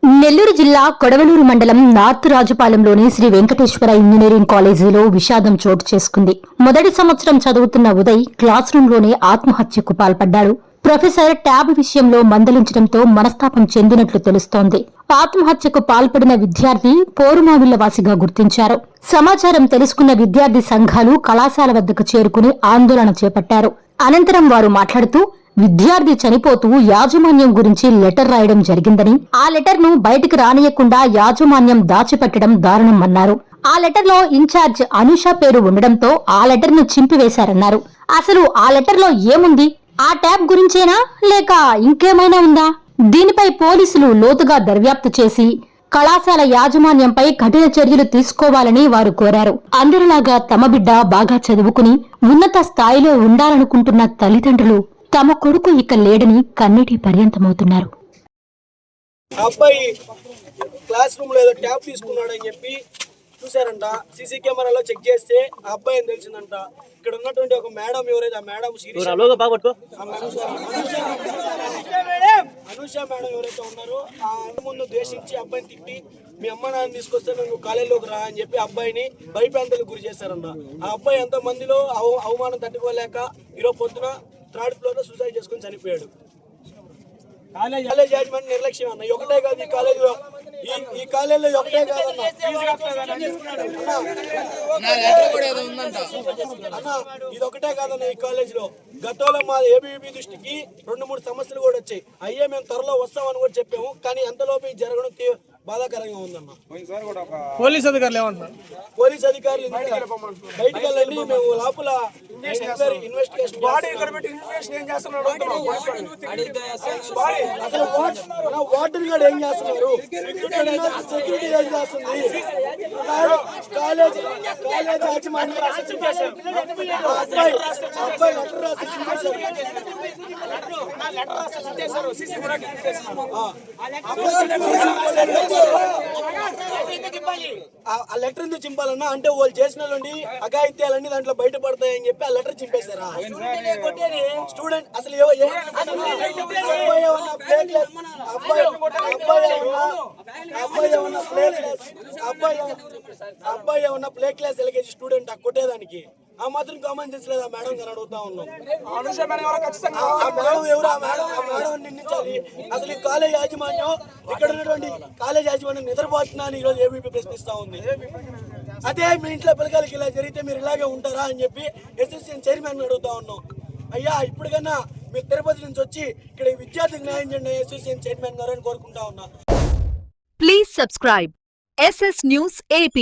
నెల్లూరు జిల్లా కొడవలూరు మండలం north రాజపాలెంలోని Shri Venkateswara engineering కాలేజీలో విషాదం చోటు చేసుకుంది. మొదటి సంవత్సరం చదువుతున్న ఉదయ్ క్లాస్ రూంలోనే ఆత్మహత్యకు పాల్పడ్డాడు. ప్రొఫెసర్ ట్యాబ్ విషయంలో మందలించడంతో మనస్తాపం చెందినట్లు తెలుస్తోంది. ఆత్మహత్యకు పాల్పడిన విద్యార్థి పోరుమావిళ్లవాసిగా గుర్తించారు. సమాచారం తెలుసుకున్న విద్యార్థి సంఘాలు కళాశాల వద్దకు చేరుకుని ఆందోళన చేపట్టారు. అనంతరం వారు మాట్లాడుతూ విద్యార్థి చనిపోతూ యాజమాన్యం గురించి లెటర్ రాయడం జరిగిందని, ఆ లెటర్ ను బయటికి రానియకుండా యాజమాన్యం దాచిపెట్టడం దారుణమన్నారు. ఆ లెటర్ లో ఇన్ఛార్జ్ అనుష పేరు ఉండడంతో ఆ లెటర్ ను చింపివేశారన్నారు. అసలు ఆ లెటర్ లో ఏముంది? ఆ ట్యాబ్ గురించేనా లేక ఇంకేమైనా ఉందా? దీనిపై పోలీసులు లోతుగా దర్యాప్తు చేసి కళాశాల యాజమాన్యంపై కఠిన చర్యలు తీసుకోవాలని వారు కోరారు. అందరిలాగా తమ బిడ్డ బాగా చదువుకుని ఉన్నత స్థాయిలో ఉండాలనుకుంటున్న తల్లిదండ్రులు తమ కొడుకు ఇక లేడని కన్నీటి పర్యంతమవుతున్నారు. అబ్బాయి క్లాస్ రూమ్ లో ఏదో ట్యాబ్ తీసుకున్నాడని చెప్పి చూసారంట. సీసీ కెమెరాలో చెక్ చేస్తే ఆ అబ్బాయి అని తెలిసిందంట. ఇక్కడ ఉన్నటువంటి ఒక మేడం, ఎవరైతే ఆ మేడం అనూష మేడం ఎవరైతే ఉన్నారో ఆ ముందు ద్వేషించి అబ్బాయిని తిట్టి మీ అమ్మ నాన్న తీసుకొస్తే నువ్వు కాలేజీలోకి రా అని చెప్పి అబ్బాయిని భయప్రాంతాలకు గురి చేశారంట. ఆ అబ్బాయి ఎంతో మందిలో అవమానం తట్టుకోలేక ఈరోజు పొద్దున థర్డ్ ఫ్లోర్ లో సూసైడ్ చేసుకుని చనిపోయాడు. కాలేజ్ యాజమాన్యం నిర్లక్ష్యం అన్న. ఒకటే కాదు ఈ కాలేజీలో, ఈ కాలేజీలో ఒకటే కాదన్న, ఇది ఒకటే కాదన్న. ఈ కాలేజీలో గతంలో మా ఏబీవీపీ దృష్టికి 2-3 సమస్యలు కూడా వచ్చాయి. అయ్యే మేము త్వరలో వస్తామని కూడా చెప్పాము. కానీ అంతలోపు జరగడం బాధాకరంగా ఉందన్న. పోలీస్ అధికారులు ఏమంటున్నారు? పోలీస్ అధికారులు బయటకు వెళ్ళండి, మేము లోపల ఇన్వెస్టిగేషన్ అసలు వాటర్ గార్డ్ ఏం చేస్తున్నారు, సెక్యూరిటీ ఏం చేస్తుంది, కాలేజ్ అబ్బాయి ఆ లెటర్ ఎందుకు చింపాలన్నా అంటే వాళ్ళు చేసిన అఘాయిత్యాలన్నీ దాంట్లో బయటపడతాయని చెప్పి ఆ లెటర్ చింపేశారా? స్టూడెంట్ అసలు అబ్బాయి ఏమన్నా ప్లే క్లాస్ ఎల్కేజీ స్టూడెంట్ ఆ కొట్టేదానికి ఆ మాత్రం కామన్ సెన్స్ లేదా మేడం గారు అడుగుతా ఉన్నాం. ఆ మేడం ఎవరు? ఆ మేడం నిందించాలి. అసలు ఈ కాలేజ్ యాజమాన్యం, ఇక్కడ ఉన్నటువంటి కాలేజ్ యాజమాన్యం నిద్రపోతున్నా అని ఈరోజు ఏబీపీ ప్రశ్నిస్తా ఉంది. అదే మీ ఇంట్లో పిల్లకాయలకి ఇలా జరిగితే మీరు ఇలాగే ఉంటారా అని చెప్పి అసోసియేషన్ చైర్మన్ అడుగుతా ఉన్నాం. అయ్యా ఇప్పటికన్నా మీరు తిరుపతి నుంచి వచ్చి ఇక్కడ విద్యార్థికి న్యాయం చేయండి అసోసియేషన్ చైర్మన్ గారు అని కోరుకుంటా ఉన్నా. Please subscribe SS News AP.